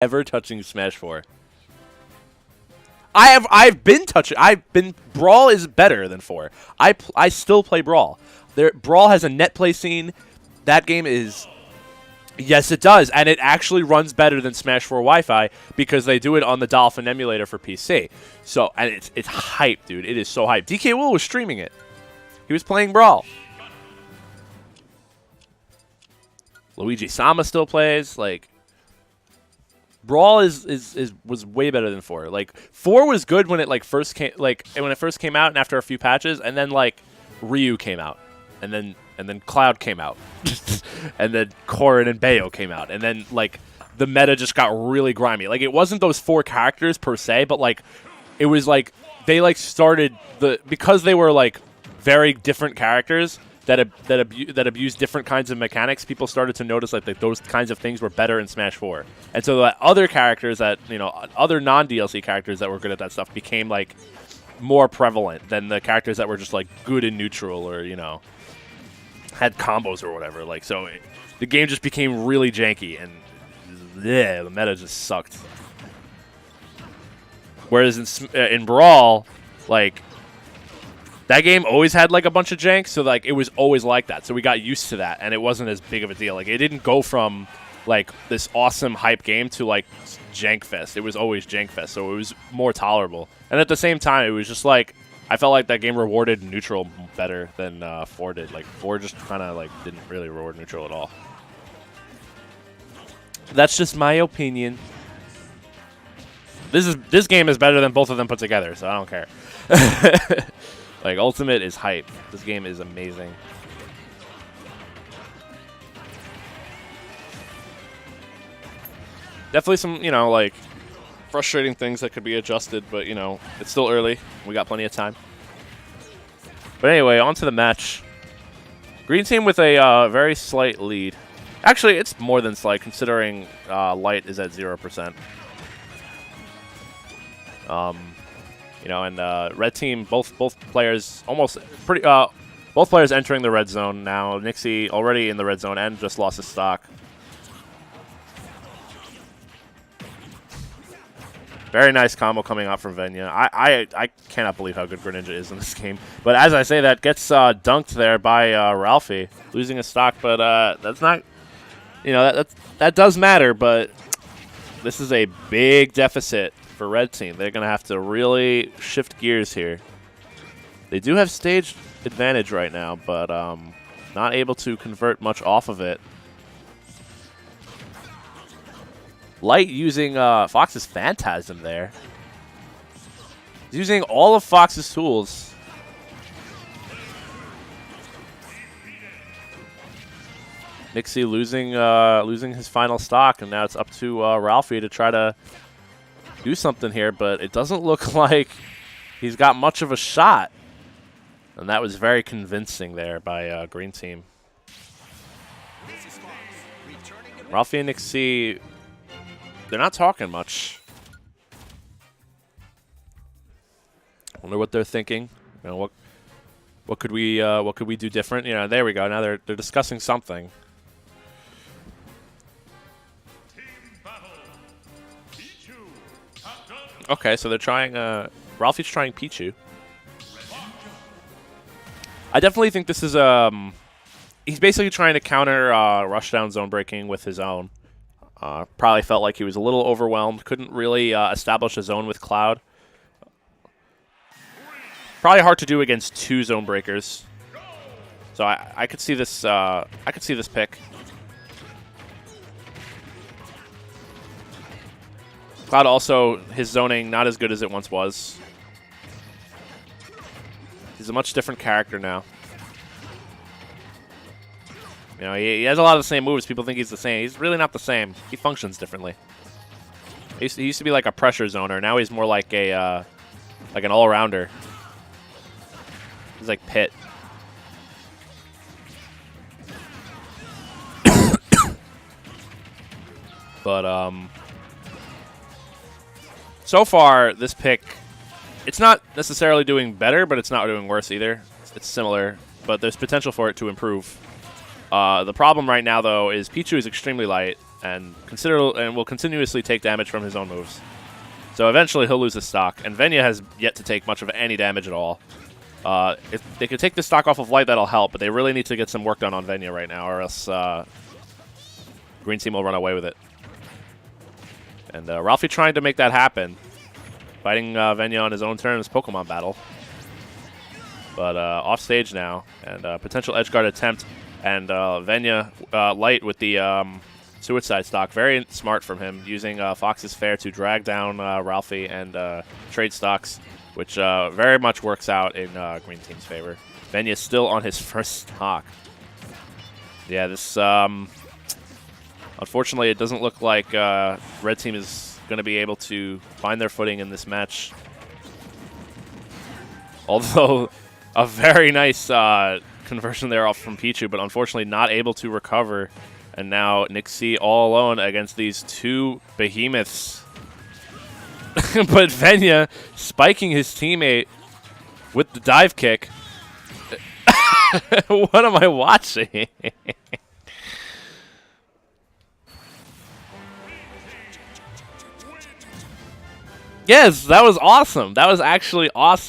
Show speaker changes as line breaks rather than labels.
ever touching Smash 4. I've been Brawl is better than 4. I still play Brawl. Brawl has a net play scene. That game is, yes, it does, and it actually runs better than Smash 4 Wi-Fi because they do it on the Dolphin emulator for PC. So, and it's hype, dude. It is so hype. DK Will was streaming it. He was playing Brawl. Luigi Sama still plays. Like, Brawl was way better than 4. Like, 4 was good when it first came out and after a few patches, and then like Ryu came out, and then Cloud came out, and then Corrin and Bayo came out, and then like the meta just got really grimy. Like, it wasn't those 4 characters per se, but like it was like they like started because they were like very different characters that abuse different kinds of mechanics. People started to notice like those kinds of things were better in Smash 4, and so that other characters that other non-DLC characters that were good at that stuff became like more prevalent than the characters that were just like good and neutral or had combos or whatever. Like, so the game just became really janky, and yeah, the meta just sucked. Whereas in Brawl, like, that game always had like a bunch of jank, so like it was always like that. So we got used to that, and it wasn't as big of a deal. Like, it didn't go from like this awesome hype game to like jank fest. It was always jank fest, so it was more tolerable. And at the same time, it was just like I felt like that game rewarded neutral better than 4 did. Like, 4 just kind of like didn't really reward neutral at all. That's just my opinion. This game is better than both of them put together, so I don't care. Like, Ultimate is hype. This game is amazing. Definitely some, like, frustrating things that could be adjusted, but, it's still early. We got plenty of time. But anyway, on to the match. Green team with a very slight lead. Actually, it's more than slight, considering Light is at 0%. And red team, both players both players entering the red zone now. Nixie already in the red zone and just lost his stock. Very nice combo coming out from Venia. I cannot believe how good Greninja is in this game. But as I say, that gets dunked there by Ralphie, losing his stock. But that's not, that does matter. But this is a big deficit for red team. They're going to have to really shift gears here. They do have stage advantage right now, but not able to convert much off of it. Light using Fox's Phantasm there. He's using all of Fox's tools. Nixie losing his final stock, and now it's up to Ralphie to try to do something here, but it doesn't look like he's got much of a shot. And that was very convincing there by Green Team. Ralphie and Nixie, they're not talking much. Wonder what they're thinking. What could we do different? There we go. Now they're discussing something. Okay, so they're trying, Ralphie's trying Pichu. I definitely think this is, he's basically trying to counter rushdown zone breaking with his own. Probably felt like he was a little overwhelmed, couldn't really establish a zone with Cloud. Probably hard to do against 2 zone breakers. So I could see this, pick. Cloud also, his zoning, not as good as it once was. He's a much different character now. He has a lot of the same moves. People think he's the same. He's really not the same. He functions differently. He used to be like a pressure zoner. Now he's more like a like an all-rounder. He's like Pit. But so far, this pick, it's not necessarily doing better, but it's not doing worse either. It's similar, but there's potential for it to improve. The problem right now, though, is Pichu is extremely light. and will continuously take damage from his own moves. So eventually he'll lose his stock, and Venia has yet to take much of any damage at all. If they could take the stock off of Light, that'll help, but they really need to get some work done on Venia right now, or else Green Team will run away with it. And Ralphie trying to make that happen, fighting Venia on his own terms, Pokemon battle. But off stage now, and potential edgeguard attempt, and Venia Light with the suicide stock. Very smart from him, using Fox's Fair to drag down Ralphie and trade stocks, which very much works out in Green Team's favor. Venia still on his first stock. Yeah, this unfortunately it doesn't look like Red Team is going to be able to find their footing in this match. Although a very nice conversion there off from Pichu, but unfortunately not able to recover. And now Nick C all alone against these two behemoths. But Venia spiking his teammate with the dive kick. What am I watching? Yes, that was awesome. That was actually awesome.